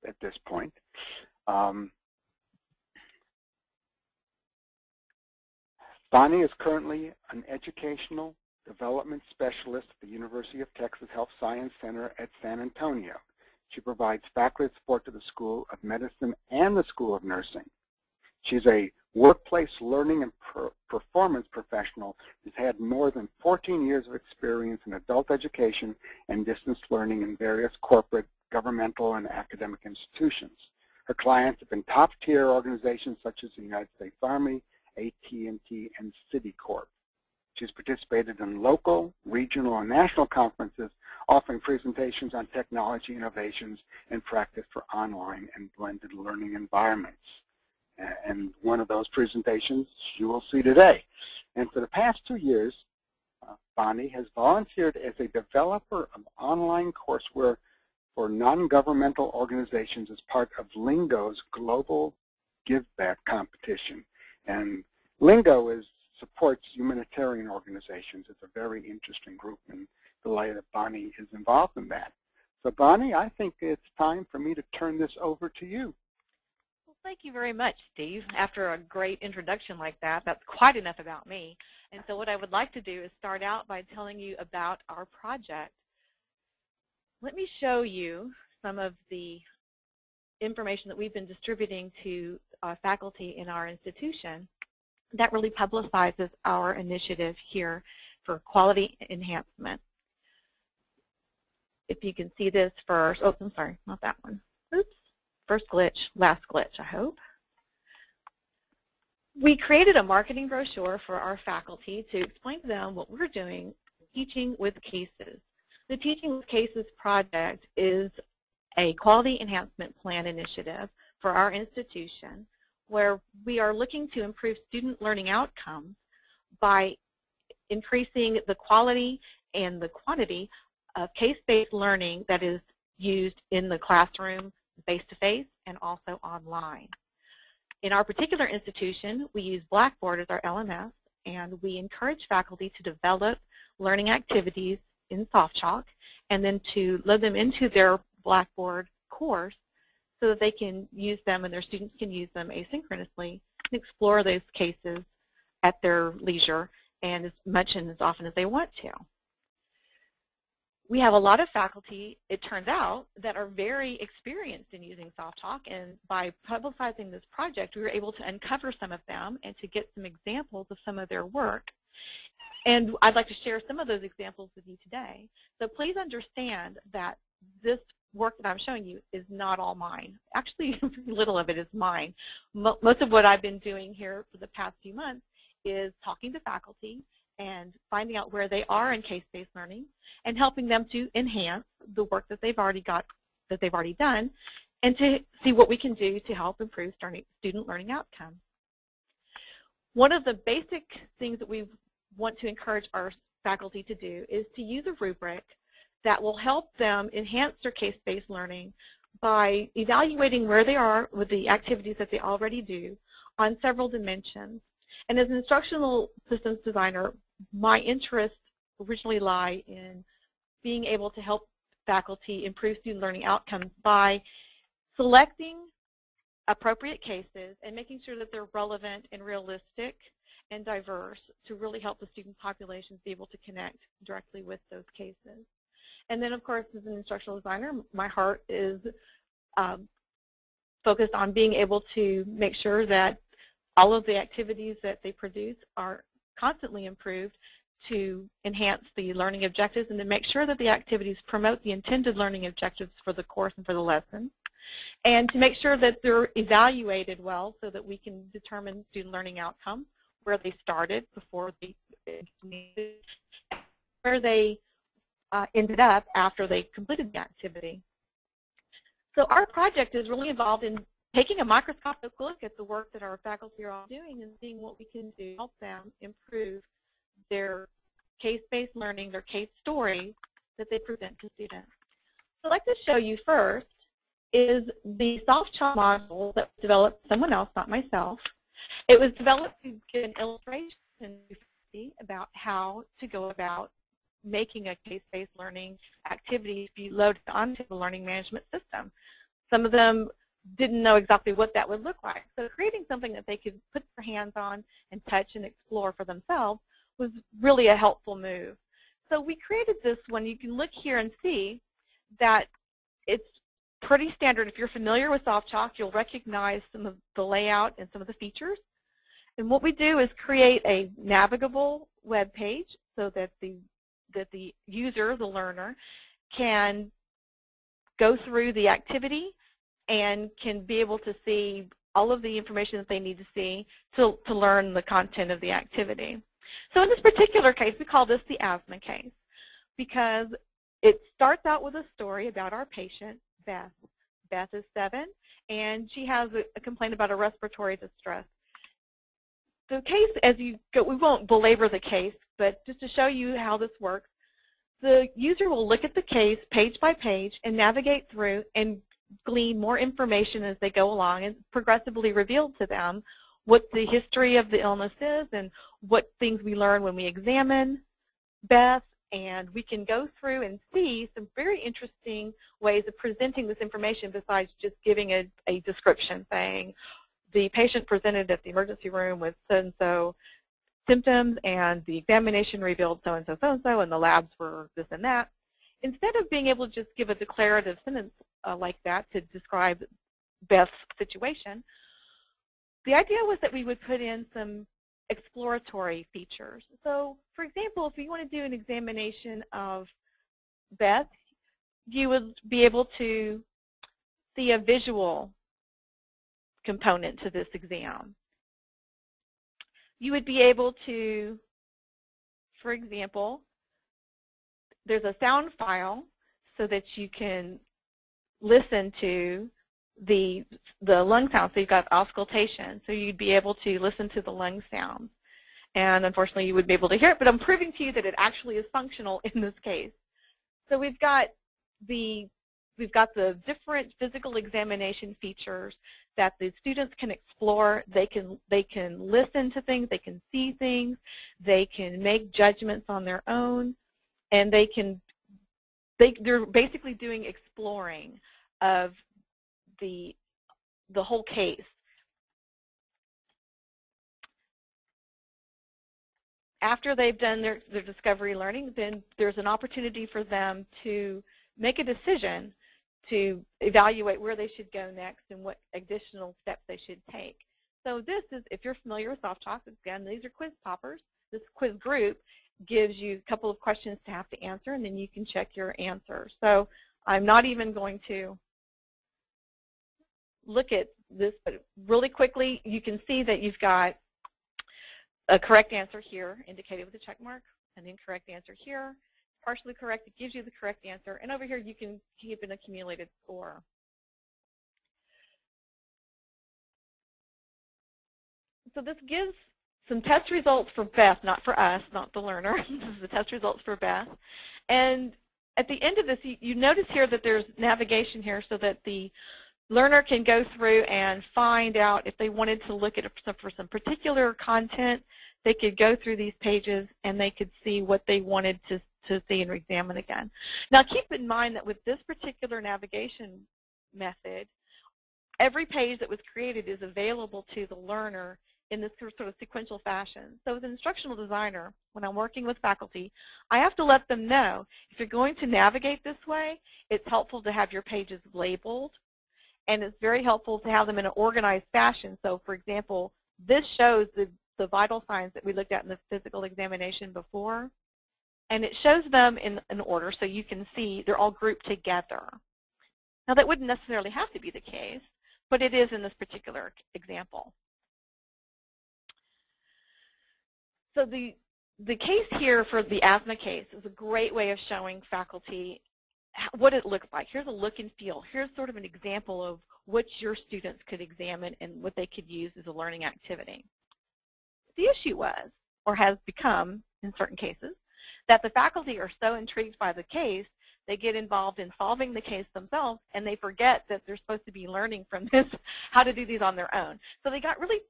at this point. Bonnie is currently an educational development specialist at the University of Texas Health Science Center at San Antonio. She provides faculty support to the School of Medicine and the School of Nursing. She's a workplace learning and performance professional who's had more than 14 years of experience in adult education and distance learning in various corporate, governmental, and academic institutions. Her clients have been top-tier organizations such as the United States Army, AT&T, and Citicorp. She's participated in local, regional, and national conferences offering presentations on technology innovations and practice for online and blended learning environments. And one of those presentations you will see today. And for the past 2 years, Bonnie has volunteered as a developer of online courseware for non-governmental organizations as part of Lingo's Global Give Back competition. And Lingo supports humanitarian organizations. It's a very interesting group, and delighted that Bonnie is involved in that. So Bonnie, I think it's time for me to turn this over to you. Well, thank you very much, Steve. After a great introduction like that, that's quite enough about me. And so what I would like to do is start out by telling you about our project. Let me show you some of the information that we've been distributing to faculty in our institution that really publicizes our initiative here for quality enhancement. If you can see this first, oh, I'm sorry, not that one. Oops, first glitch, last glitch, I hope. We created a marketing brochure for our faculty to explain to them what we're doing, teaching with cases. The Teaching with Cases project is a quality enhancement plan initiative for our institution where we are looking to improve student learning outcomes by increasing the quality and the quantity of case-based learning that is used in the classroom, face-to-face, and also online. In our particular institution, we use Blackboard as our LMS, and we encourage faculty to develop learning activities in SoftChalk and then to load them into their Blackboard course so that they can use them and their students can use them asynchronously and explore those cases at their leisure and as much and as often as they want to. We have a lot of faculty, it turns out, that are very experienced in using SoftChalk, and by publicizing this project, we were able to uncover some of them and to get some examples of some of their work. And I'd like to share some of those examples with you today. So please understand that this work that I'm showing you is not all mine. Actually, very little of it is mine. Most of what I've been doing here for the past few months is talking to faculty and finding out where they are in case-based learning and helping them to enhance the work that they've already done and to see what we can do to help improve student learning outcomes. One of the basic things that we want to encourage our faculty to do is to use a rubric that will help them enhance their case-based learning by evaluating where they are with the activities that they already do on several dimensions. And as an instructional systems designer, my interests originally lie in being able to help faculty improve student learning outcomes by selecting appropriate cases and making sure that they're relevant and realistic and diverse to really help the student populations be able to connect directly with those cases. And then, of course, as an instructional designer, my heart is focused on being able to make sure that all of the activities that they produce are constantly improved to enhance the learning objectives and to make sure that the activities promote the intended learning objectives for the course and for the lesson, and to make sure that they're evaluated well so that we can determine student learning outcomes, where they started before they where they ended up after they completed the activity. So our project is really involved in taking a microscopic look at the work that our faculty are all doing and seeing what we can do to help them improve their case-based learning, their case stories that they present to students. So I'd like to show you first is the SoftChalk module that was developed by someone else, not myself. It was developed to give an illustration about how to go about making a case-based learning activity be loaded onto the learning management system. Some of them didn't know exactly what that would look like. So creating something that they could put their hands on and touch and explore for themselves was really a helpful move. So we created this one. You can look here and see that it's pretty standard. If you're familiar with SoftChalk, you'll recognize some of the layout and some of the features. And what we do is create a navigable web page so that the user, the learner, can go through the activity and can be able to see all of the information that they need to see to learn the content of the activity. So in this particular case, we call this the asthma case because it starts out with a story about our patient, Beth. Beth is 7, and she has a complaint about a respiratory distress. The case, as you go, we won't belabor the case, but just to show you how this works, the user will look at the case page by page and navigate through and glean more information as they go along, and progressively reveal to them what the history of the illness is and what things we learn when we examine Beth. And we can go through and see some very interesting ways of presenting this information besides just giving a description saying the patient presented at the emergency room with so-and-so symptoms and the examination revealed so-and-so, so-and-so, and the labs were this and that. Instead of being able to just give a declarative sentence like that to describe Beth's situation, the idea was that we would put in some exploratory features. So, for example, if you want to do an examination of Beth, you would be able to see a visual component to this exam. You would be able to, for example, there's a sound file so that you can listen to the lung sounds. So you've got auscultation, so you'd be able to listen to the lung sounds. And unfortunately, you would be able to hear it, but I'm proving to you that it actually is functional in this case. So we've got the different physical examination features that the students can explore. They can listen to things, they can see things, they can make judgments on their own, and they're basically doing exploring of the whole case. After they've done their discovery learning, then there's an opportunity for them to make a decision to evaluate where they should go next and what additional steps they should take. So this is, if you're familiar with SoftChalk, again, these are quiz poppers. This quiz group gives you a couple of questions to have to answer, and then you can check your answer. So I'm not even going to look at this, but really quickly, you can see that you've got a correct answer here, indicated with a check mark, an incorrect answer here. Partially correct, it gives you the correct answer, and over here you can keep an accumulated score. So this gives some test results for Beth, not for us, not the learner. This is the test results for Beth. And at the end of this, you notice here that there's navigation here so that the learner can go through and find out if they wanted to look at for some particular content. They could go through these pages and they could see what they wanted to see and examine again. Now keep in mind that with this particular navigation method, every page that was created is available to the learner in this sort of sequential fashion. So as an instructional designer, when I'm working with faculty, I have to let them know if you're going to navigate this way, it's helpful to have your pages labeled. And it's very helpful to have them in an organized fashion. So, for example, this shows the vital signs that we looked at in the physical examination before. And it shows them in order so you can see they're all grouped together. Now, that wouldn't necessarily have to be the case, but it is in this particular example. So the case here for the asthma case is a great way of showing faculty what it looks like. Here's a look and feel. Here's sort of an example of what your students could examine and what they could use as a learning activity. The issue was, or has become in certain cases, that the faculty are so intrigued by the case, they get involved in solving the case themselves, and they forget that they're supposed to be learning from this, how to do these on their own. So they got really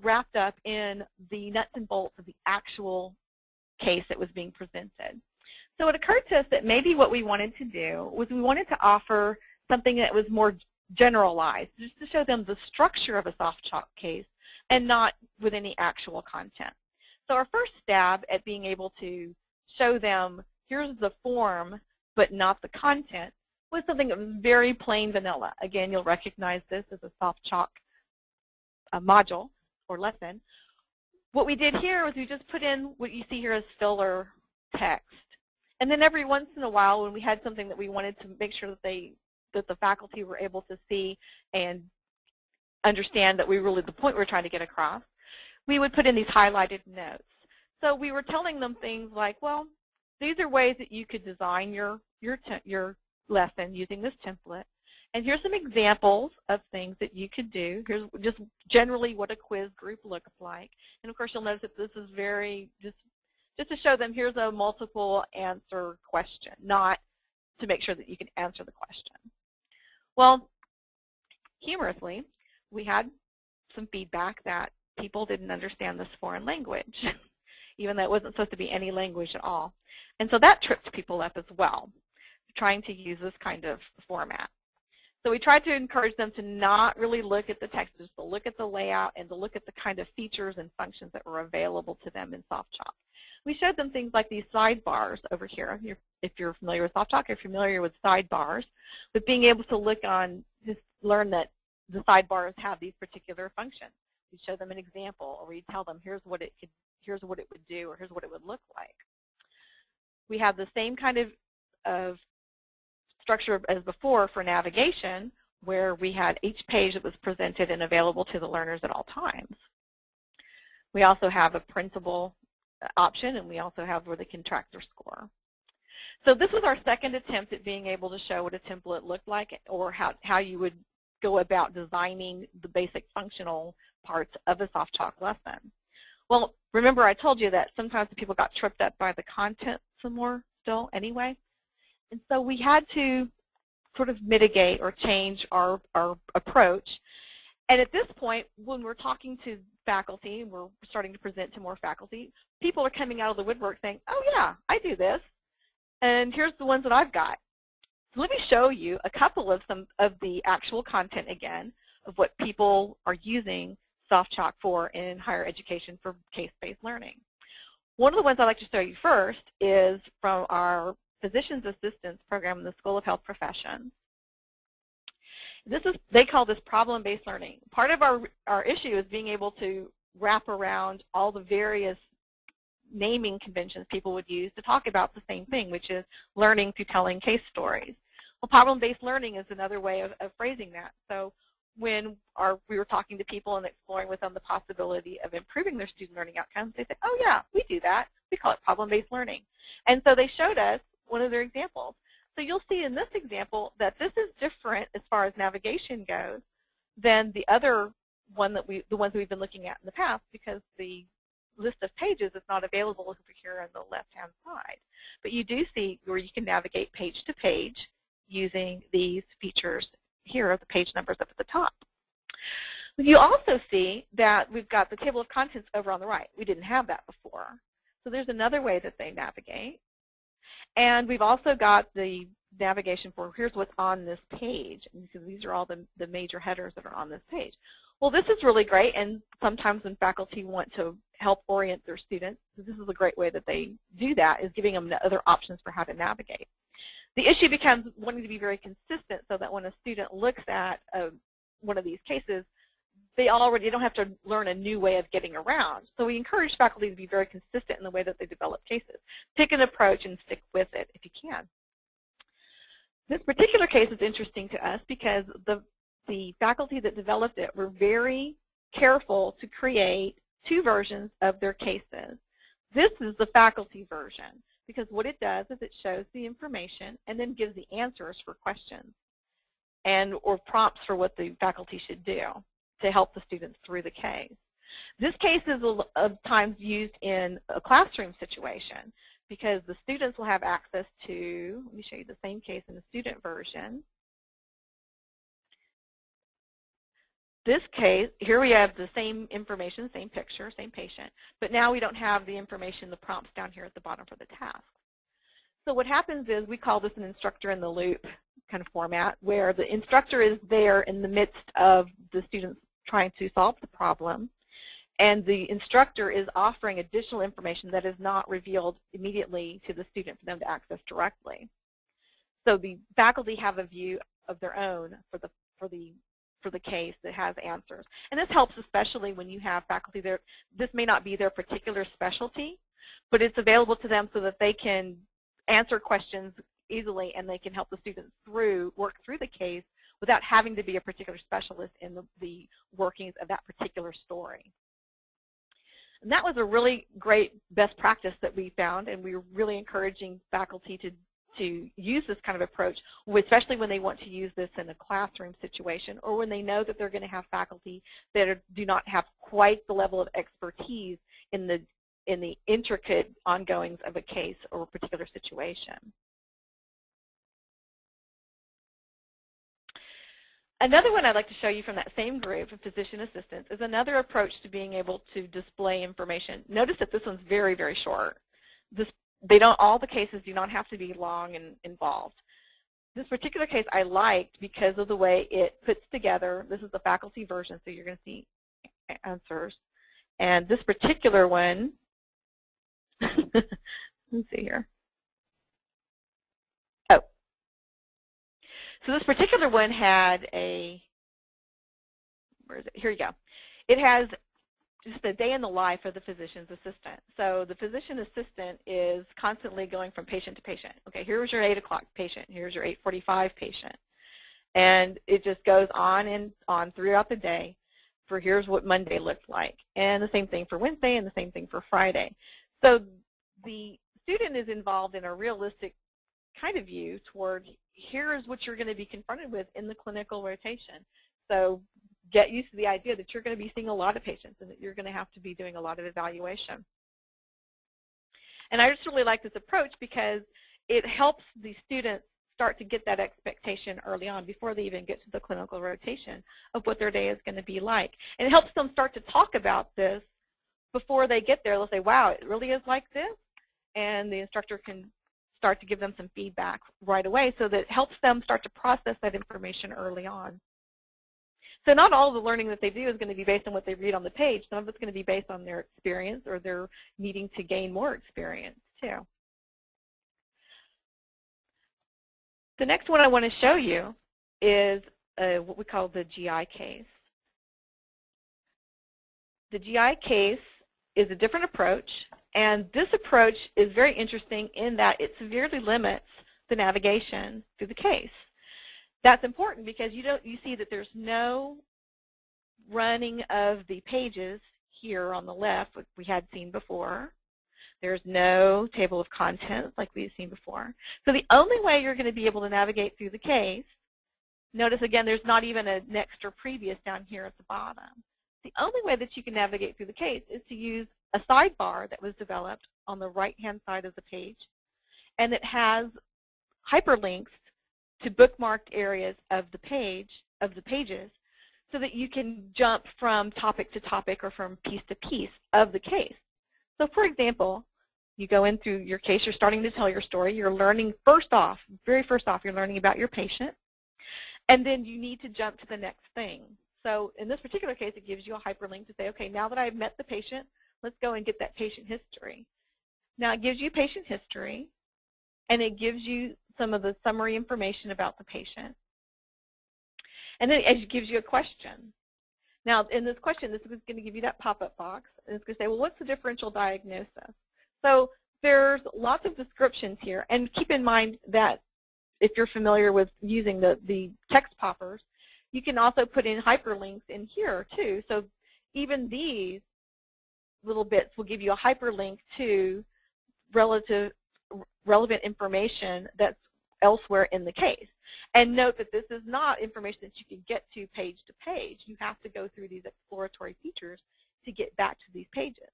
wrapped up in the nuts and bolts of the actual case that was being presented. So it occurred to us that maybe what we wanted to do was we wanted to offer something that was more generalized, just to show them the structure of a SoftChalk case and not with any actual content. So our first stab at being able to show them, here's the form, but not the content, was something that was very plain vanilla. Again, you'll recognize this as a SoftChalk module or lesson. What we did here was we just put in what you see here as filler text. And then every once in a while, when we had something that we wanted to make sure that the faculty were able to see and understand that we really, the point we're trying to get across, we would put in these highlighted notes. So we were telling them things like, well, these are ways that you could design your lesson using this template. And here's some examples of things that you could do. Here's just generally what a quiz group looks like. And of course, you'll notice that this is very, just to show them, here's a multiple answer question, not to make sure that you can answer the question. Well, humorously, we had some feedback that people didn't understand this foreign language, even though it wasn't supposed to be any language at all. And so that tripped people up as well, trying to use this kind of format. So we tried to encourage them to not really look at the text, just to look at the layout and to look at the kind of features and functions that were available to them in SoftChalk. We showed them things like these sidebars over here. If you're familiar with SoftChalk, if you're familiar with sidebars, but being able to look on, just learn that the sidebars have these particular functions. We show them an example, or we tell them here's what it would do, or here's what it would look like. We have the same kind of structure as before for navigation, where we had each page that was presented and available to the learners at all times. We also have a printable option, and we also have where they can track their score. So this was our second attempt at being able to show what a template looked like, or how you would go about designing the basic functional parts of a SoftChalk lesson. Well, remember I told you that sometimes people got tripped up by the content some more still anyway. And so we had to sort of mitigate or change our approach. And at this point, when we're talking to faculty, and we're starting to present to more faculty, people are coming out of the woodwork saying, oh yeah, I do this, and here's the ones that I've got. So let me show you a couple of some of the actual content again of what people are using SoftChalk for in higher education for case-based learning. One of the ones I'd like to show you first is from our Physician's Assistance program in the School of Health Professions. They call this problem-based learning. Part of our issue is being able to wrap around all the various naming conventions people would use to talk about the same thing, which is learning through telling case stories. Well, problem-based learning is another way of phrasing that. So when we were talking to people and exploring with them the possibility of improving their student learning outcomes, they said, oh yeah, we do that. We call it problem-based learning. And so they showed us one of their examples. So you'll see in this example that this is different as far as navigation goes than the other one the ones that we've been looking at in the past, because the list of pages is not available over here on the left-hand side. But you do see where you can navigate page to page using these features here, the page numbers up at the top. You also see that we've got the table of contents over on the right. We didn't have that before. So there's another way that they navigate. And we've also got the navigation for here's what's on this page, because these are all the major headers that are on this page. Well, this is really great, and sometimes when faculty want to help orient their students, this is a great way that they do that, is giving them the other options for how to navigate. The issue becomes wanting to be very consistent so that when a student looks at one of these cases, they don't have to learn a new way of getting around. So we encourage faculty to be very consistent in the way that they develop cases. Pick an approach and stick with it if you can. This particular case is interesting to us because the faculty that developed it were very careful to create two versions of their cases. This is the faculty version, because what it does is it shows the information and then gives the answers for questions or prompts for what the faculty should do to help the students through the case. This case is of times used in a classroom situation because the students will have access to, let me show you the same case in the student version. This case, here we have the same information, same picture, same patient, but now we don't have the information, the prompts down here at the bottom for the task. So what happens is we call this an instructor in the loop kind of format where the instructor is there in the midst of the students trying to solve the problem, and the instructor is offering additional information that is not revealed immediately to the student for them to access directly. So the faculty have a view of their own for the case that has answers. And this helps especially when you have faculty there. This may not be their particular specialty, but it's available to them so that they can answer questions easily and they can help the students work through the case without having to be a particular specialist in the workings of that particular story. And that was a really great best practice that we found, and we were really encouraging faculty to use this kind of approach, especially when they want to use this in a classroom situation or when they know that they're going to have faculty that do not have quite the level of expertise in the intricate ongoings of a case or a particular situation. Another one I'd like to show you from that same group of physician assistants is another approach to being able to display information. Notice that this one's very, very short. All the cases do not have to be long and involved. This particular case I liked because of the way it puts together. This is the faculty version, so you're going to see answers. And this particular one, let's see here. Oh. So this particular one had where is it? Here you go. It has just a day in the life of the physician's assistant. So the physician assistant is constantly going from patient to patient. Okay, here's your 8 o'clock patient. Here's your 8:45 patient. And it just goes on and on throughout the day for here's what Monday looked like. And the same thing for Wednesday and the same thing for Friday. So the student is involved in a realistic kind of view toward here is what you're going to be confronted with in the clinical rotation. So get used to the idea that you're going to be seeing a lot of patients and that you're going to have to be doing a lot of evaluation. And I just really like this approach because it helps the students start to get that expectation early on before they even get to the clinical rotation of what their day is going to be like. And it helps them start to talk about this before they get there. They'll say, wow, it really is like this? And the instructor can start to give them some feedback right away so that it helps them start to process that information early on. So not all of the learning that they do is going to be based on what they read on the page. Some of it's going to be based on their experience or their needing to gain more experience too. The next one I want to show you is what we call the GI case. The GI case is a different approach, and this approach is very interesting in that it severely limits the navigation through the case. That's important because you see that there's no running of the pages here on the left, which we had seen before. There's no table of contents like we've seen before. So the only way you're going to be able to navigate through the case, notice again there's not even a next or previous down here at the bottom. The only way that you can navigate through the case is to use a sidebar that was developed on the right-hand side of the page, and it has hyperlinks to bookmarked areas of the pages, so that you can jump from topic to topic or from piece to piece of the case. So for example, you go in through your case, you're starting to tell your story, you're learning very first off, you're learning about your patient, and then you need to jump to the next thing. So in this particular case, it gives you a hyperlink to say, okay, now that I've met the patient, let's go and get that patient history. Now it gives you patient history, and it gives you some of the summary information about the patient. And then it gives you a question. Now in this question, this is going to give you that pop-up box, and it's going to say, well, what's the differential diagnosis? So there's lots of descriptions here, and keep in mind that if you're familiar with using the text poppers, you can also put in hyperlinks in here too. So even these little bits will give you a hyperlink to relevant information that's elsewhere in the case. And note that this is not information that you can get to page. You have to go through these exploratory features to get back to these pages.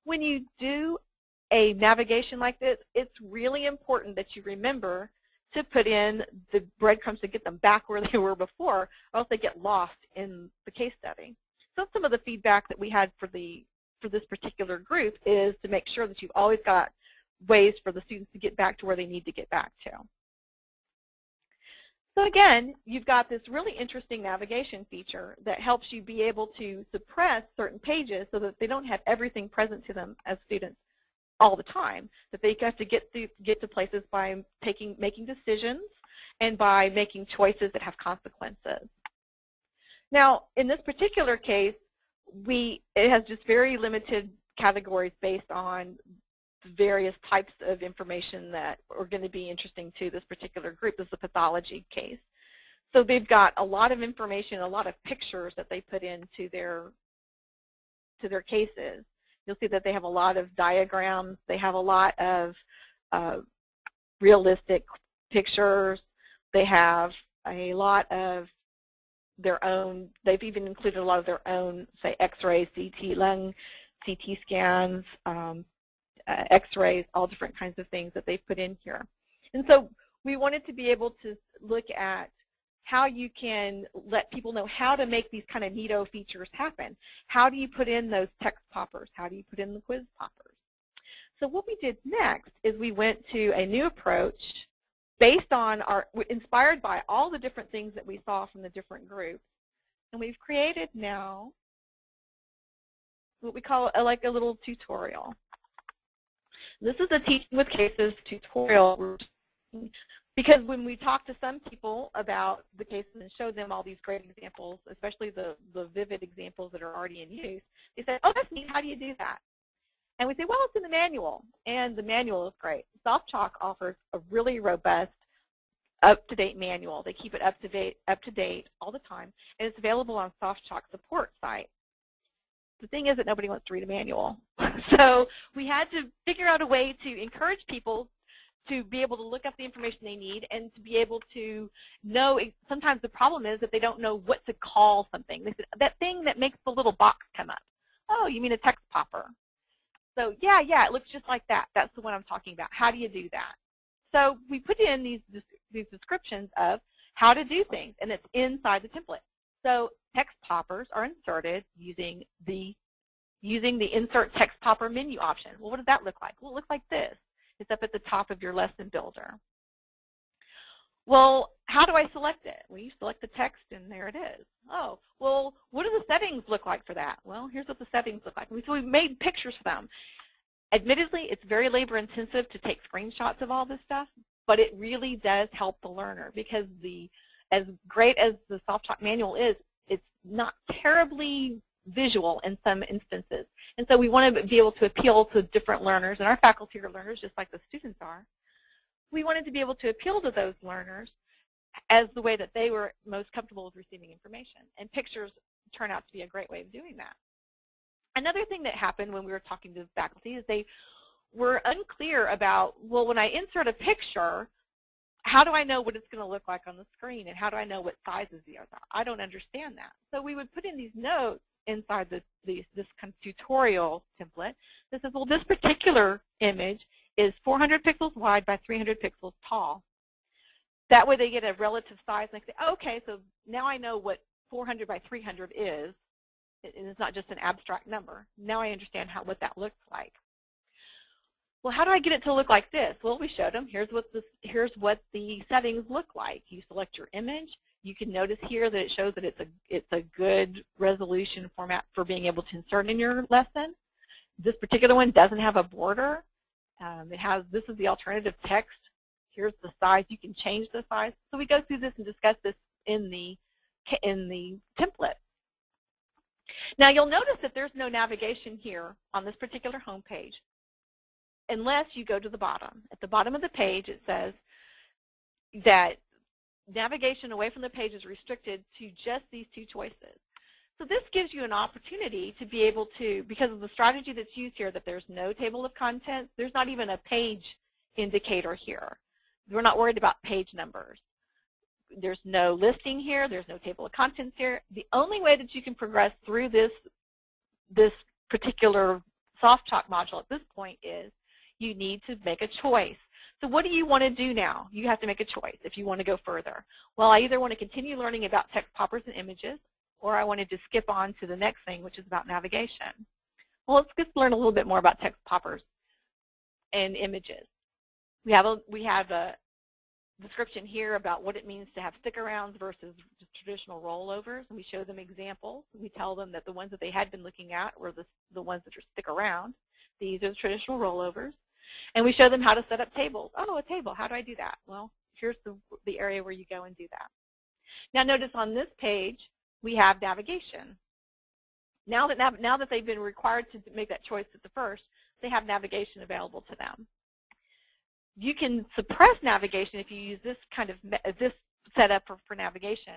When you do a navigation like this, it's really important that you remember to put in the breadcrumbs to get them back where they were before, or else they get lost in the case study. So some of the feedback that we had for this particular group is to make sure that you've always got ways for the students to get back to where they need to get back to. So again, you've got this really interesting navigation feature that helps you be able to suppress certain pages so that they don't have everything present to them as students all the time, that they have to get to places by making decisions and by making choices that have consequences. Now, in this particular case, it has just very limited categories based on various types of information that are going to be interesting to this particular group. This is a pathology case. So they've got a lot of information, a lot of pictures that they put into their cases. You'll see that they have a lot of diagrams. They have a lot of realistic pictures. They have a lot of their own. They've even included a lot of their own, say, X-rays, CT lung, CT scans, X-rays, all different kinds of things that they've put in here. And so we wanted to be able to look at how you can let people know how to make these kind of neato features happen. How do you put in those text poppers? How do you put in the quiz poppers? So what we did next is we went to a new approach based on inspired by all the different things that we saw from the different groups. And we've created now what we call like a little tutorial. This is a Teaching with Cases tutorial, because when we talk to some people about the cases and show them all these great examples, especially the vivid examples that are already in use, they say, oh, that's neat, how do you do that? And we say, well, it's in the manual, and the manual is great. SoftChalk offers a really robust, up-to-date manual. They keep it up to date all the time, and it's available on SoftChalk support site. The thing is that nobody wants to read a manual. So we had to figure out a way to encourage people to be able to look up the information they need and to be able to know. Sometimes the problem is that they don't know what to call something. They said, that thing that makes the little box come up. Oh, you mean a text popper? So yeah, it looks just like that. That's the one I'm talking about. How do you do that? So we put in these descriptions of how to do things, and it's inside the template. So text poppers are inserted using the Insert Text Popper menu option. Well, what does that look like? Well, it looks like this. It's up at the top of your lesson builder. Well, how do I select it? Well, you select the text, and there it is. Oh, well, what do the settings look like for that? Well, here's what the settings look like. So we've made pictures for them. Admittedly, it's very labor-intensive to take screenshots of all this stuff, but it really does help the learner, because as great as the SoftChalk manual is, it's not terribly visual in some instances. And so we want to be able to appeal to different learners, and our faculty are learners just like the students are. We wanted to be able to appeal to those learners as the way that they were most comfortable with receiving information. And pictures turn out to be a great way of doing that. Another thing that happened when we were talking to the faculty is they were unclear about, well, when I insert a picture, how do I know what it's going to look like on the screen, and how do I know what sizes these are? I don't understand that. So we would put in these notes inside this kind of tutorial template that says, well, this particular image is 400 pixels wide by 300 pixels tall. That way they get a relative size, and they say, oh, okay, so now I know what 400 by 300 is. It's not just an abstract number. Now I understand what that looks like. Well, how do I get it to look like this? Well, we showed them. Here's what the settings look like. You select your image. You can notice here that it shows that it's a good resolution format for being able to insert in your lesson. This particular one doesn't have a border. This is the alternative text. Here's the size. You can change the size. So we go through this and discuss this in the template. Now you'll notice that there's no navigation here on this particular home page unless you go to the bottom. At the bottom of the page it says that navigation away from the page is restricted to just these two choices. So this gives you an opportunity to be able to, because of the strategy that's used here, that there's no table of contents, there's not even a page indicator here. We're not worried about page numbers. There's no listing here, there's no table of contents here. The only way that you can progress through this particular SoftChalk module at this point is you need to make a choice. So what do you want to do now? You have to make a choice if you want to go further. Well, I either want to continue learning about text poppers and images, or I wanted to skip on to the next thing, which is about navigation. Well, let's just learn a little bit more about text poppers and images. We have a description here about what it means to have stick-arounds versus traditional rollovers. We show them examples. We tell them that the ones that they had been looking at were the ones that are stick-around. These are the traditional rollovers. And we show them how to set up tables. Oh, a table. How do I do that? Well, here's the area where you go and do that. Now notice on this page, we have navigation. Now that they've been required to make that choice at the first, they have navigation available to them. You can suppress navigation if you use this kind of this setup for navigation,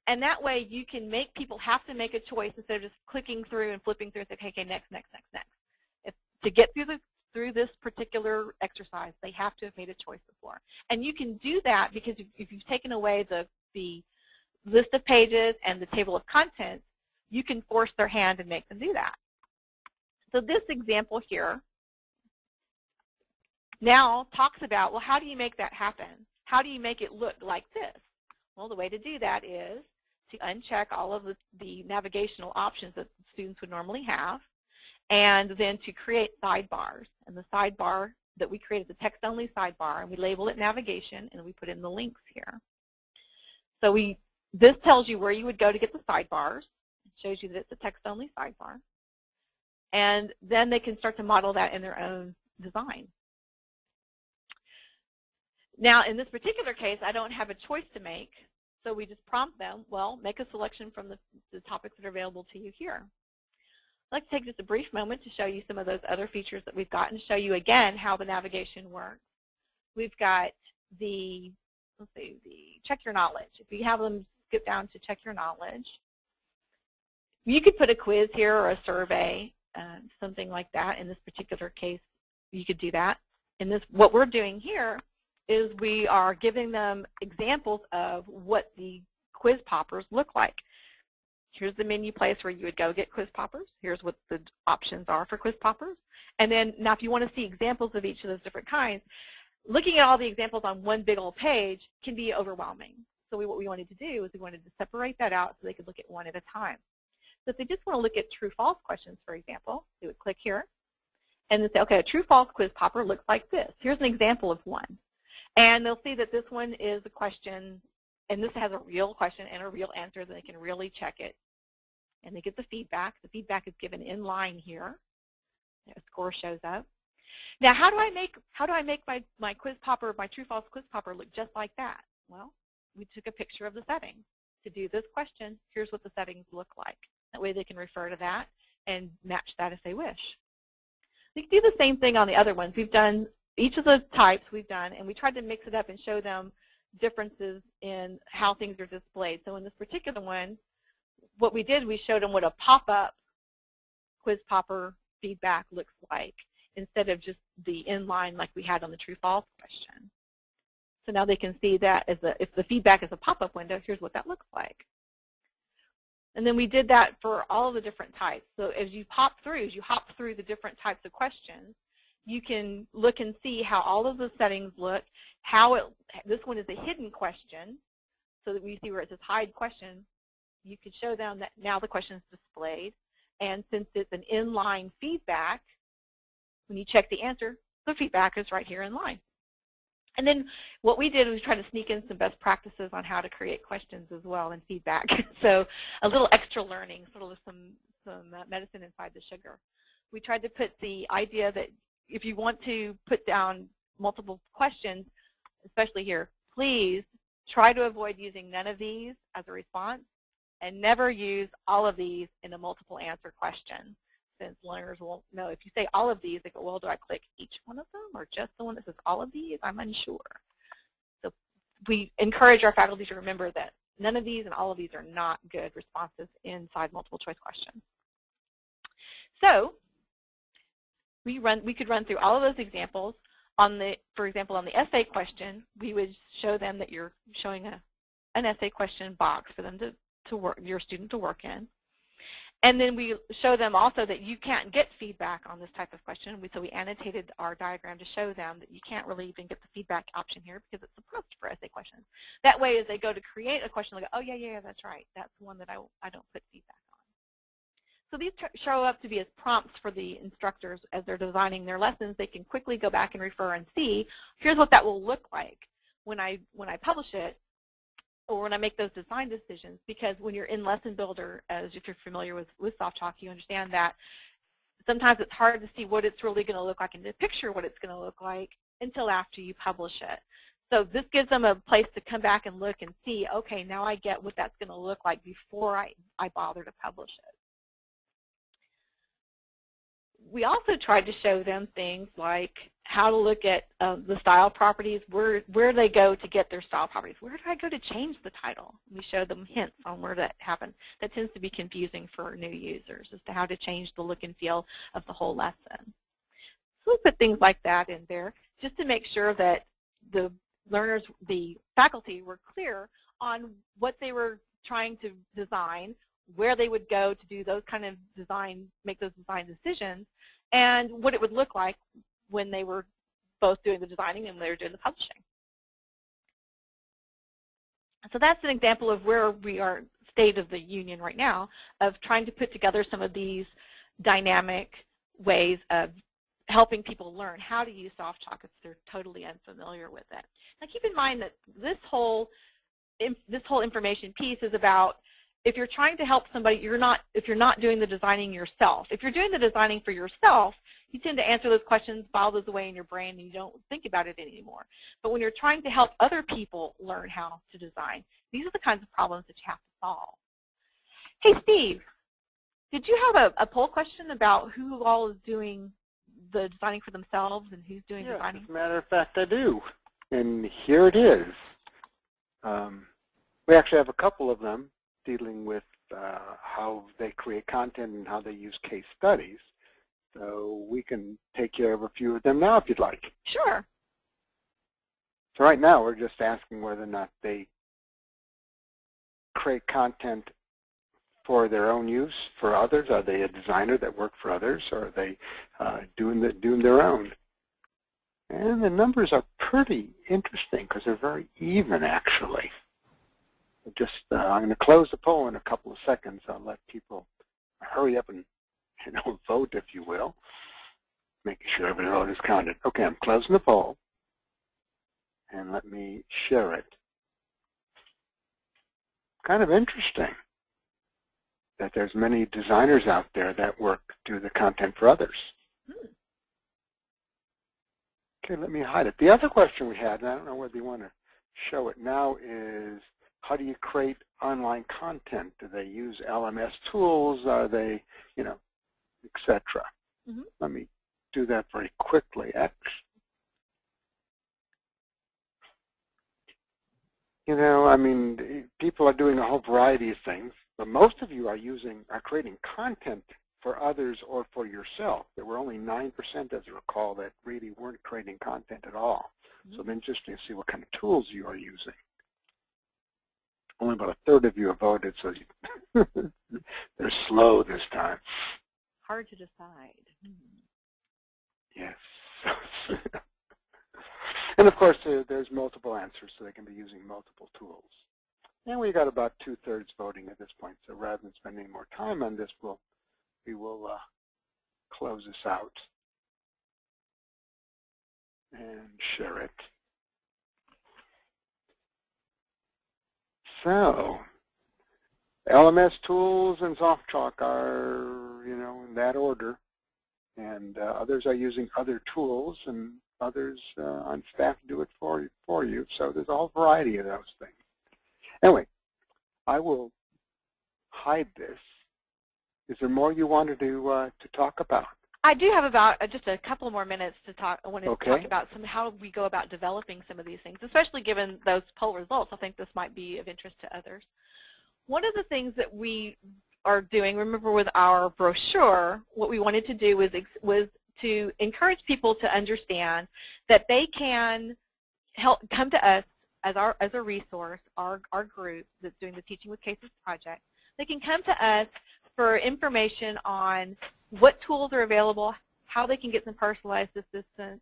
and that way you can make people have to make a choice instead of just clicking through and flipping through and say, okay, next. To get through this particular exercise, they have to have made a choice before, and you can do that because if you've taken away the list of pages and the table of contents, you can force their hand and make them do that. So this example here now talks about, well, how do you make that happen? How do you make it look like this? Well, the way to do that is to uncheck all of the navigational options that students would normally have, and then to create sidebars. And the sidebar that we create is a text-only sidebar, and we label it navigation, and we put in the links here. So this tells you where you would go to get the sidebars. It shows you that it's a text-only sidebar. And then they can start to model that in their own design. Now, in this particular case, I don't have a choice to make, so we just prompt them, well, make a selection from the topics that are available to you here. I'd like to take just a brief moment to show you some of those other features that we've got and show you again how the navigation works. We've got the check your knowledge. If you have them skip down to check your knowledge, you could put a quiz here or a survey, something like that. In this particular case, you could do that. What we're doing here is we are giving them examples of what the quiz poppers look like. Here's the menu place where you would go get quiz poppers. Here's what the options are for quiz poppers. And then now if you want to see examples of each of those different kinds, looking at all the examples on one big old page can be overwhelming. So what we wanted to do is we wanted to separate that out so they could look at one at a time. So if they just want to look at true-false questions, for example, they would click here and then say, okay, a true-false quiz popper looks like this. Here's an example of one. And they'll see that this one is a question, and this has a real question and a real answer, so they can really check it. And they get the feedback. The feedback is given in line here. A score shows up. Now, how do I make my quiz popper, my true-false quiz popper look just like that? Well, we took a picture of the settings. To do this question, here's what the settings look like. That way they can refer to that and match that if they wish. We can do the same thing on the other ones. We've done each of the types we've done, and we tried to mix it up and show them differences in how things are displayed. So in this particular one, what we did, we showed them what a pop-up quiz popper feedback looks like instead of just the inline like we had on the true-false question. So now they can see that if the feedback is a pop-up window, here's what that looks like. And then we did that for all of the different types. So as you hop through the different types of questions, you can look and see how all of the settings look, this one is a hidden question, so that we see where it says hide question. You can show them that now the question is displayed, and since it's an inline feedback, when you check the answer, the feedback is right here in line. And then what we did was try to sneak in some best practices on how to create questions as well and feedback. So a little extra learning, sort of some medicine inside the sugar. We tried to put the idea that if you want to put down multiple questions, especially here, please try to avoid using none of these as a response and never use all of these in a multiple answer question, since learners won't know. If you say all of these, they go, well, do I click each one of them or just the one that says all of these? I'm unsure. So we encourage our faculty to remember that none of these and all of these are not good responses inside multiple choice questions. So we could run through all of those examples. For example, on the essay question, we would show them that you're showing an essay question box for them your student to work in. And then we show them also that you can't get feedback on this type of question. So we annotated our diagram to show them that you can't really even get the feedback option here because it's suppressed for essay questions. That way, as they go to create a question, they go, oh, yeah, that's right. That's the one that I don't put feedback on. So these show up to be as prompts for the instructors as they're designing their lessons. They can quickly go back and refer and see, here's what that will look like. when I publish it, or when I make those design decisions, because when you're in Lesson Builder, as if you're familiar with SoftChalk, you understand that sometimes it's hard to see what it's really going to look like and to picture what it's going to look like until after you publish it. So this gives them a place to come back and look and see, okay, now I get what that's going to look like before I bother to publish it. We also tried to show them things like how to look at the style properties, where they go to get their style properties. Where do I go to change the title? We showed them hints on where that happens. That tends to be confusing for new users as to how to change the look and feel of the whole lesson. So we put things like that in there just to make sure that the learners, the faculty, were clear on what they were trying to design, where they would go to do those kind of design, make those design decisions, and what it would look like when they were both doing the designing and when they were doing the publishing. So that's an example of where we are, state of the union right now, of trying to put together some of these dynamic ways of helping people learn how to use SoftChalk if they're totally unfamiliar with it. Now keep in mind that this whole information piece is about if you're trying to help somebody, if you're not doing the designing yourself. If you're doing the designing for yourself, you tend to answer those questions, file those away in your brain, and you don't think about it anymore. But when you're trying to help other people learn how to design, these are the kinds of problems that you have to solve. Hey, Steve, did you have a poll question about who all is doing the designing for themselves and who's doing designing? As a matter of fact, I do. And here it is. We actually have a couple of them dealing with how they create content and how they use case studies. So we can take care of a few of them now if you'd like. Sure. So right now we're just asking whether or not they create content for their own use, for others. Are they a designer that work for others, or are they doing their own? And the numbers are pretty interesting because they're very even, actually. Just I'm going to close the poll in a couple of seconds. I'll let people hurry up and vote, if you will, making sure every vote is counted. Okay, I'm closing the poll, and let me share it. Kind of interesting that there's many designers out there that do the content for others. Okay, let me hide it. The other question we had, and I don't know whether you want to show it now, is how do you create online content? Do they use LMS tools? Are they, etc.? Let me do that very quickly. I mean, people are doing a whole variety of things, but most of you are creating content for others or for yourself. There were only 9%, as I recall, that really weren't creating content at all. So it's interesting to see what kind of tools you are using. Only about a third of you have voted, so they're slow this time. Hard to decide. Yes. And of course, there's multiple answers, so they can be using multiple tools. And we got about 2/3 voting at this point. So rather than spending more time on this, we will close this out and share it. So LMS tools and SoftChalk are, in that order. And others are using other tools, and others on staff do it for you. So there's a whole variety of those things. Anyway, I will hide this. Is there more you wanted to talk about? I do have about just a couple more minutes to talk. I wanted to talk about how we go about developing some of these things, especially given those poll results. I think this might be of interest to others. One of the things that we are doing, remember with our brochure, what we wanted to do was to encourage people to understand that they can come to us as a resource, our group that's doing the Teaching with Cases project. They can come to us for information on what tools are available, how they can get some personalized assistance,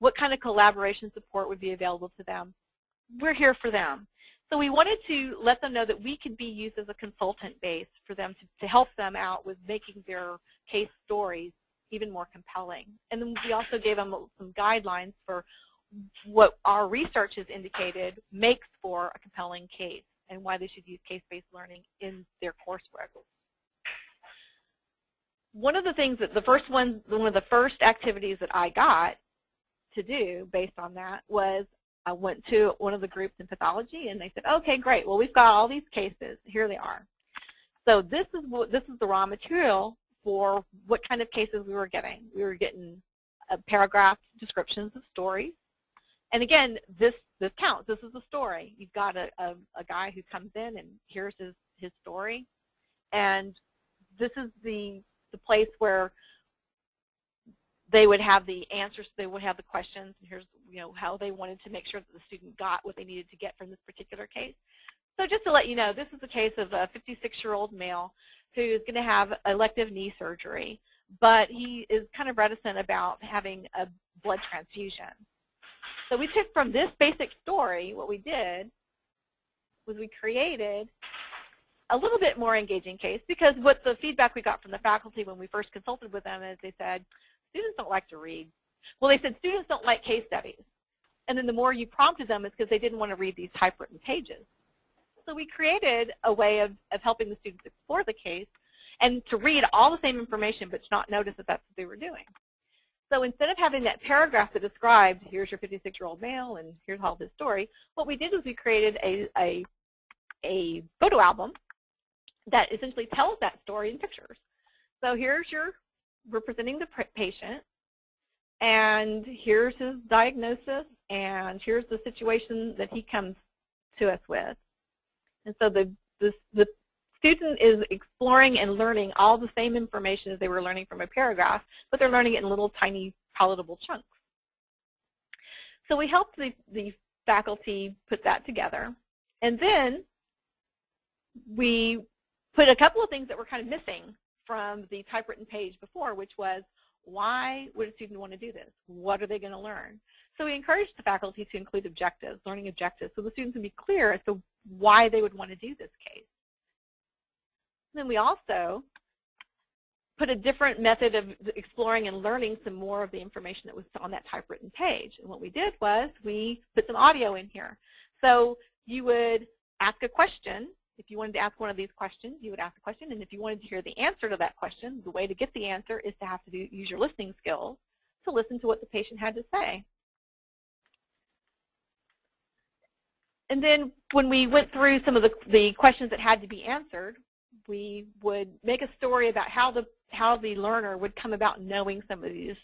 what kind of collaboration support would be available to them. We're here for them. So we wanted to let them know that we could be used as a consultant base for them to help them out with making their case stories even more compelling. And then we also gave them some guidelines for what our research has indicated makes for a compelling case and why they should use case-based learning in their coursework. One of the things that one of the first activities that I got to do based on that was I went to one of the groups in pathology, and they said, okay, great, well, we've got all these cases. Here they are. So this is the raw material for what kind of cases we were getting. We were getting paragraph descriptions of stories. And again, this counts. This is a story. You've got a guy who comes in, and here's his story. And this is the place where they would have the answers, they would have the questions, and here's how they wanted to make sure that the student got what they needed to get from this particular case. So just to let you know, this is the case of a 56-year-old male who is going to have elective knee surgery, but he is kind of reticent about having a blood transfusion. So we took from this basic story, what we did was we created a little bit more engaging case, because what the feedback we got from the faculty when we first consulted with them is they said, students don't like to read. Well, they said students don't like case studies. And then the more you prompted them, it's because they didn't want to read these typewritten pages. So we created a way of helping the students explore the case and to read all the same information but not notice that that's what they were doing. So instead of having that paragraph that described, here's your 56-year-old male and here's all his story, what we did was we created a photo album that essentially tells that story in pictures. So here's your representing the patient, and here's his diagnosis, and here's the situation that he comes to us with. And so the student is exploring and learning all the same information as they were learning from a paragraph, but they're learning it in little tiny palatable chunks. So we helped the faculty put that together, and then we put a couple of things that were kind of missing from the typewritten page before, which was, why would a student want to do this? What are they going to learn? So we encouraged the faculty to include objectives, learning objectives, so the students would be clear as to why they would want to do this case. And then we also put a different method of exploring and learning some more of the information that was on that typewritten page. And what we did was we put some audio in here. So you would ask a question. If you wanted to ask one of these questions, you would ask a question, and if you wanted to hear the answer to that question, the way to get the answer is to have to use your listening skills to listen to what the patient had to say. And then when we went through some of the questions that had to be answered, we would make a story about how the learner would come about knowing some of these,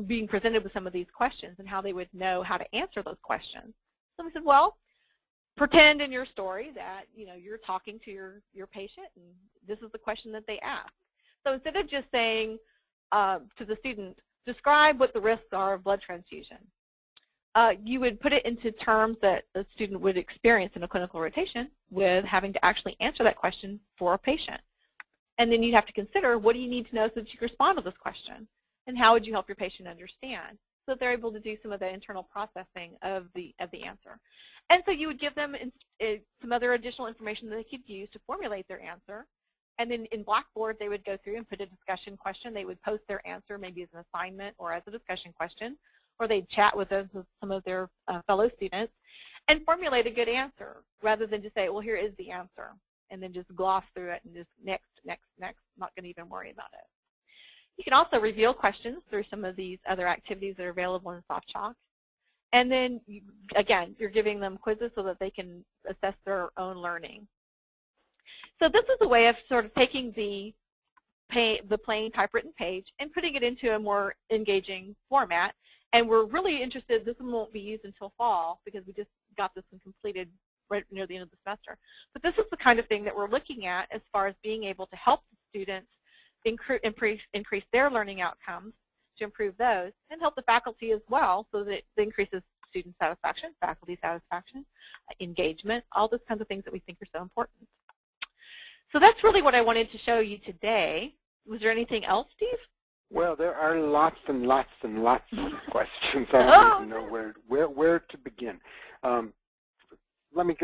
being presented with some of these questions, and how they would know how to answer those questions. So we said, well, pretend in your story that you're talking to your patient, and this is the question that they ask. So instead of just saying to the student, describe what the risks are of blood transfusion, you would put it into terms that the student would experience in a clinical rotation with having to actually answer that question for a patient. And then you'd have to consider, what do you need to know so that you can respond to this question? And how would you help your patient understand? So that they're able to do some of the internal processing of the answer. And so you would give them some other additional information that they could use to formulate their answer. And then in Blackboard, they would go through and put a discussion question. They would post their answer maybe as an assignment or as a discussion question, or they'd chat with some of their fellow students and formulate a good answer rather than just say, well, here is the answer, and then just gloss through it and just next, next, next, not going to even worry about it. You can also reveal questions through some of these other activities that are available in SoftChalk. And then, again, you're giving them quizzes so that they can assess their own learning. So this is a way of sort of taking the plain typewritten page and putting it into a more engaging format. And we're really interested, this one won't be used until fall because we just got this one completed right near the end of the semester. But this is the kind of thing that we're looking at as far as being able to help the students increase their learning outcomes, to improve those, and help the faculty as well, so that it increases student satisfaction, faculty satisfaction, engagement, all those kinds of things that we think are so important. So that's really what I wanted to show you today. Was there anything else, Steve? Well, there are lots and lots and lots of questions. I don't even know where to begin. Let me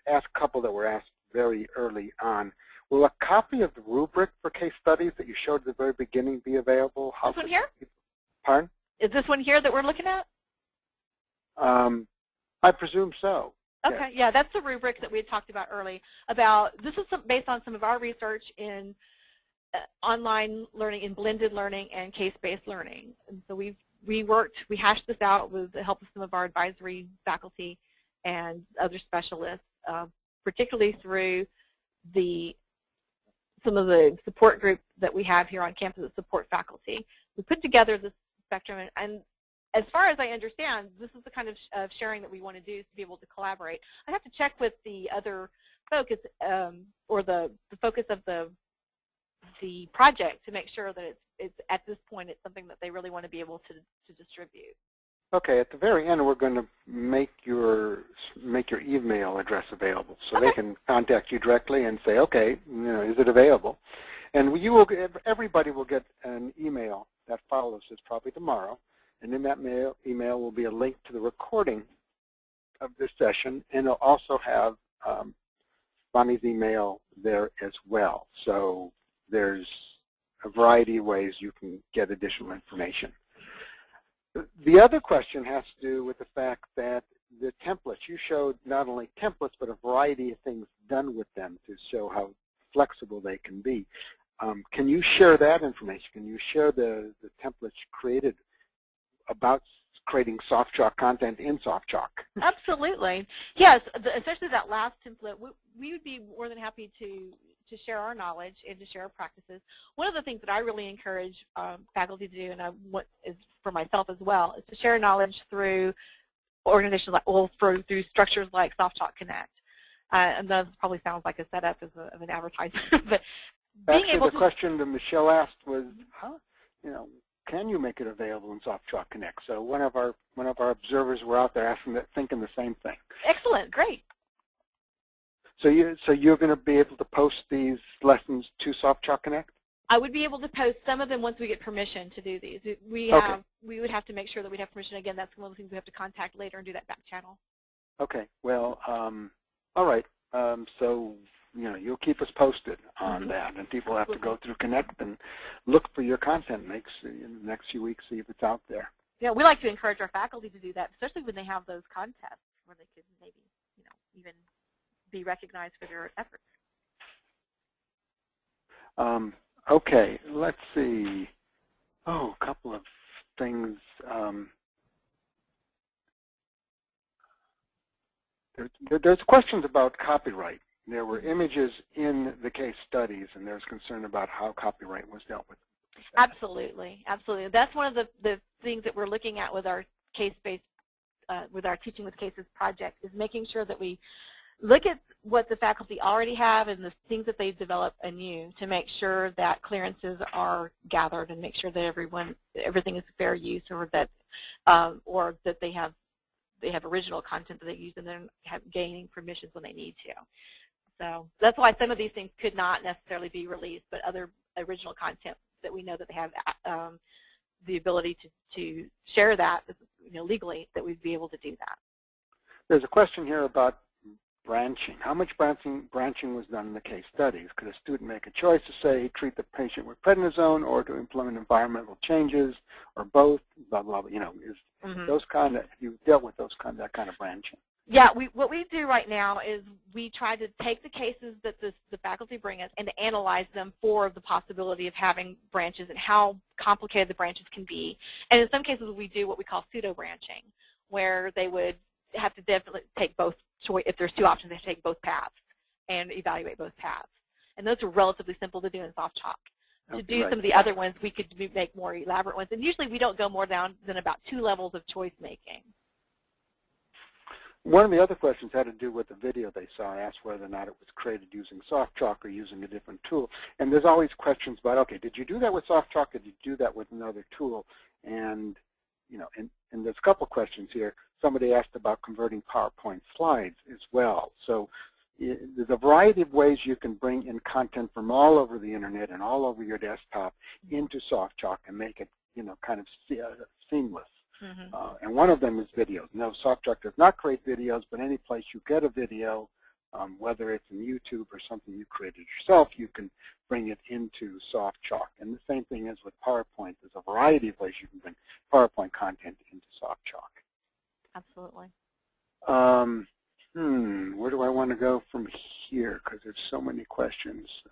ask a couple that were asked very early on. Will a copy of the rubric for case studies that you showed at the very beginning be available? This one here? Pardon? Is this one here that we're looking at? I presume so. Okay, yeah, that's the rubric that we had talked about early. This is based on some of our research in online learning, in blended learning and case-based learning. And so we hashed this out with the help of some of our advisory faculty and other specialists, particularly through some of the support groups that we have here on campus that support faculty. We put together this spectrum, and as far as I understand, this is the kind of sharing that we want to do, to be able to collaborate. I have to check with the other focus, or the focus of the project, to make sure that it's at this point it's something that they really want to be able to distribute. Okay, at the very end, we're going to make your email address available, so Okay. they can contact you directly and say, okay, is it available? And everybody will get an email that follows this, probably tomorrow, and in that email will be a link to the recording of this session, and it'll also have Bonnie's email there as well. So there's a variety of ways you can get additional information. The other question has to do with the fact that the templates, you showed not only templates, but a variety of things done with them to show how flexible they can be. Can you share that information? Can you share the templates created about creating SoftChalk content in SoftChalk? Absolutely. Yes, especially that last template, we would be more than happy to share our knowledge and to share our practices. One of the things that I really encourage faculty to do, and is for myself as well, is to share knowledge through organizations through structures like SoftChalk Connect. And that probably sounds like a setup of an advertisement, but being Actually, able the question that Michelle asked was, can you make it available in SoftChalk Connect? So one of our observers were out there asking thinking the same thing. Excellent, great. So you're going to be able to post these lessons to SoftChalk Connect? I would be able to post some of them once we get permission to do these. We would have to make sure that we'd have permission. Again, that's one of the things we have to contact later and do that back channel. Okay. Well, all right. So you'll keep us posted on that, and people have to go through Connect and look for your content in the next few weeks, see if it's out there. Yeah, we like to encourage our faculty to do that, especially when they have those contests where they could maybe, even be recognized for their efforts. Okay, let's see. Oh, a couple of things. There's questions about copyright. There were images in the case studies, and there's concern about how copyright was dealt with. Absolutely, absolutely. That's one of the things that we're looking at with our case-based, with our Teaching with Cases project, is making sure that we look at what the faculty already have and the things that they've developed anew to make sure that clearances are gathered and make sure that everything is fair use, or that they have original content that they use and then gaining permissions when they need to. So that's why some of these things could not necessarily be released, but other original content that we know that they have the ability to share that, legally, that we'd be able to do that. There's a question here about branching. How much branching was done in the case studies? Could a student make a choice to say treat the patient with prednisone, or to implement environmental changes, or both? Blah blah. Those kind of, you've dealt with that kind of branching. Yeah, what we do right now is we try to take the cases that the faculty bring us and to analyze them for the possibility of having branches and how complicated the branches can be. And in some cases we do what we call pseudo-branching, where they would have to definitely take both choice. If there's two options, they have to take both paths and evaluate both paths. And those are relatively simple to do in SoftChalk. To do some of the other ones, we could make more elaborate ones. And usually we don't go more down than about 2 levels of choice making. One of the other questions had to do with the video they saw. I asked whether or not it was created using SoftChalk or using a different tool. And there's always questions about, okay, did you do that with SoftChalk? Did you do that with another tool? And, and there's a couple questions here. Somebody asked about converting PowerPoint slides as well. So there's a variety of ways you can bring in content from all over the internet and all over your desktop into SoftChalk and make it, kind of seamless. And one of them is videos. No, SoftChalk does not create videos, but any place you get a video, whether it's in YouTube or something you created yourself, you can bring it into SoftChalk. And the same thing is with PowerPoint. There's a variety of ways you can bring PowerPoint content into SoftChalk. Absolutely. Where do I want to go from here? Because there's so many questions.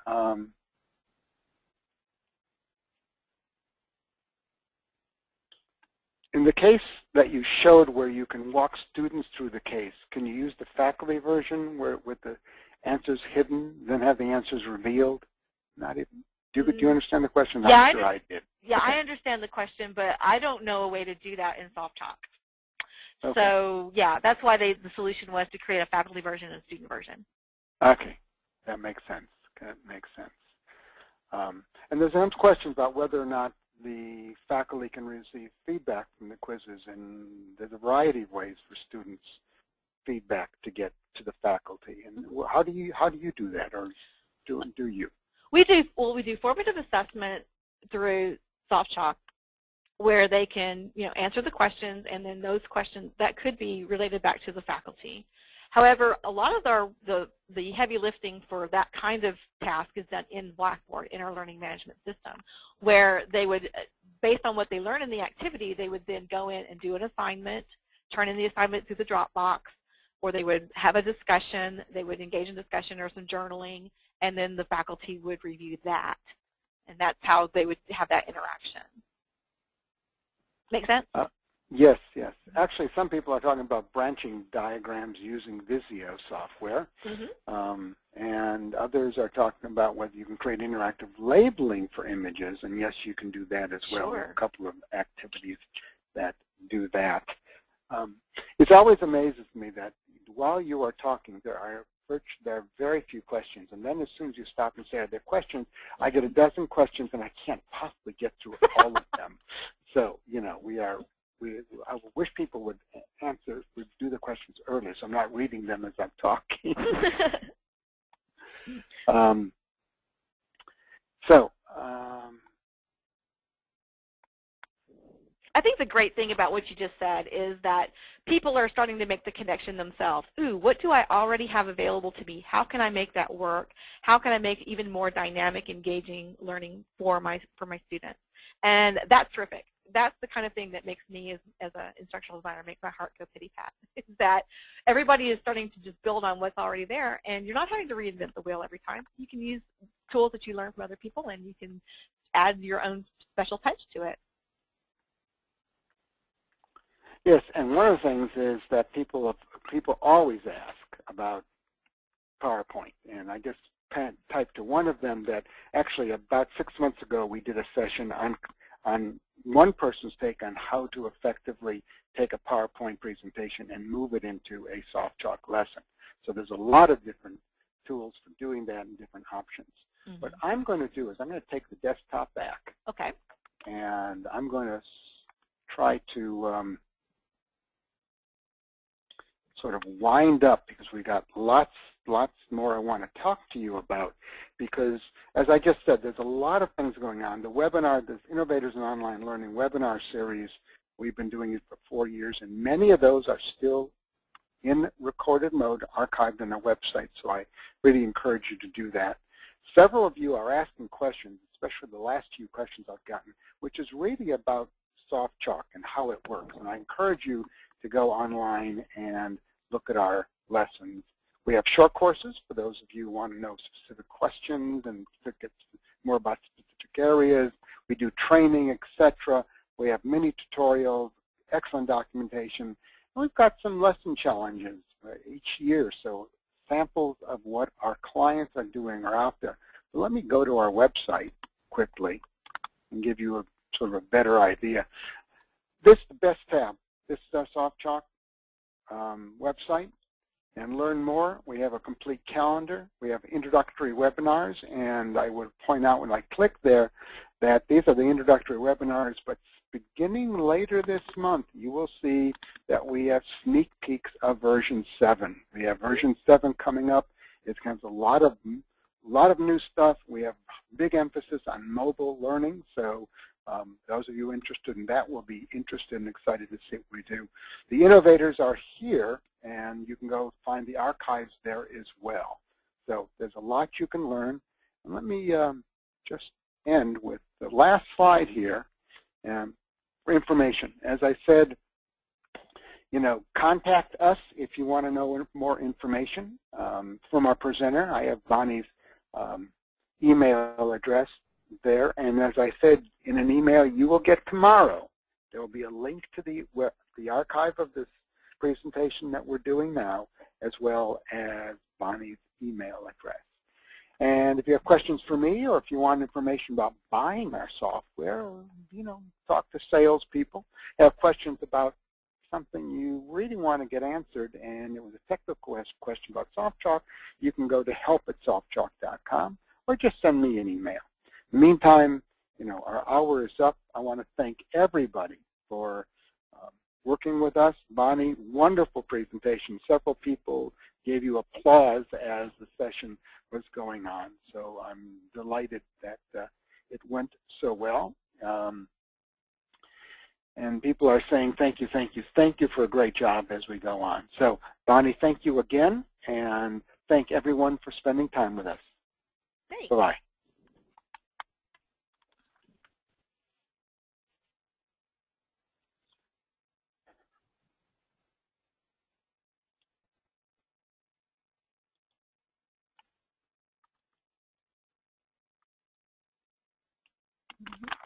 In the case that you showed where you can walk students through the case, can you use the faculty version where with the answers hidden, then have the answers revealed? Not even. Do you understand the question? Yeah, I'm sure I did. Yeah, okay. I understand the question, but I don't know a way to do that in SoftChalk. Okay. So yeah, that's why the solution was to create a faculty version and a student version. Okay, that makes sense. That makes sense. And there's some questions about whether or not the faculty can receive feedback from the quizzes, and there's a variety of ways for students' feedback to get to the faculty. And how do you do that, or do you? We do formative assessment through SoftChalk, where they can answer the questions, and then those questions that could be related back to the faculty. However, a lot of the heavy lifting for that kind of task is done in Blackboard, in our learning management system, where they would, based on what they learn in the activity, they would then go in and do an assignment, turn in the assignment through the Dropbox, or they would have a discussion, they would engage in discussion or some journaling, and then the faculty would review that. And that's how they would have that interaction. Make sense? Yes, yes. Actually, some people are talking about branching diagrams using Visio software, and others are talking about whether you can create interactive labeling for images, and yes, you can do that as well. Sure. There are a couple of activities that do that. It always amazes me that while you are talking, there are very few questions, and then as soon as you stop and say, are there questions, I get a dozen questions, and I can't possibly get through all of them. So, I wish people would do the questions early, so I'm not reading them as I'm talking. I think the great thing about what you just said is that people are starting to make the connection themselves. Ooh, what do I already have available to me? How can I make that work? How can I make even more dynamic, engaging learning for my students? And that's terrific. That's the kind of thing that makes me, as an instructional designer, make my heart go pity-pat, is that everybody is starting to just build on what's already there, and you're not having to reinvent the wheel every time. You can use tools that you learn from other people, and you can add your own special touch to it. Yes, and one of the things is that people always ask about PowerPoint, and I just typed to one of them that actually about 6 months ago we did a session on one person's take on how to effectively take a PowerPoint presentation and move it into a SoftChalk lesson. So there's a lot of different tools for doing that and different options. What I'm going to do is I'm going to take the desktop back. Okay. And I'm going to try to sort of wind up, because we got lots more I want to talk to you about, because as I just said, there's a lot of things going on. The webinar, this Innovators in Online Learning webinar series, we've been doing it for 4 years, and many of those are still in recorded mode, archived on our website, so I really encourage you to do that. Several of you are asking questions, especially the last few questions I've gotten, which is really about SoftChalk and how it works, and I encourage you to go online and look at our lessons. We have short courses for those of you who want to know specific questions and get more about specific areas. We do training, etc. We have mini tutorials, excellent documentation. And we've got some lesson challenges each year, so samples of what our clients are doing are out there. So let me go to our website quickly and give you a sort of a better idea. This is the best tab. This is our SoftChalk website. And learn more, we have a complete calendar. We have introductory webinars, and I would point out when I click there that these are the introductory webinars, but beginning later this month, you will see that we have sneak peeks of version 7. We have version 7 coming up. It's got a lot of new stuff. We have big emphasis on mobile learning, so those of you interested in that will be interested and excited to see what we do. The innovators are here, and you can go find the archives there as well. So there's a lot you can learn. And let me just end with the last slide here for information. As I said, contact us if you want to know more information from our presenter. I have Bonnie's email address there, and as I said in an email you will get tomorrow, there will be a link to the archive of this presentation that we're doing now, as well as Bonnie's email address. And if you have questions for me, or if you want information about buying our software, or talk to salespeople, have questions about something you really want to get answered, and it was a technical question about SoftChalk, you can go to help@softchalk.com or just send me an email. In the meantime, our hour is up. I want to thank everybody for working with us. Bonnie, wonderful presentation. Several people gave you applause as the session was going on, so I'm delighted that it went so well. And people are saying thank you, thank you, thank you for a great job as we go on. So Bonnie, thank you again, and thank everyone for spending time with us. Thanks. Bye-bye. Mm-hmm.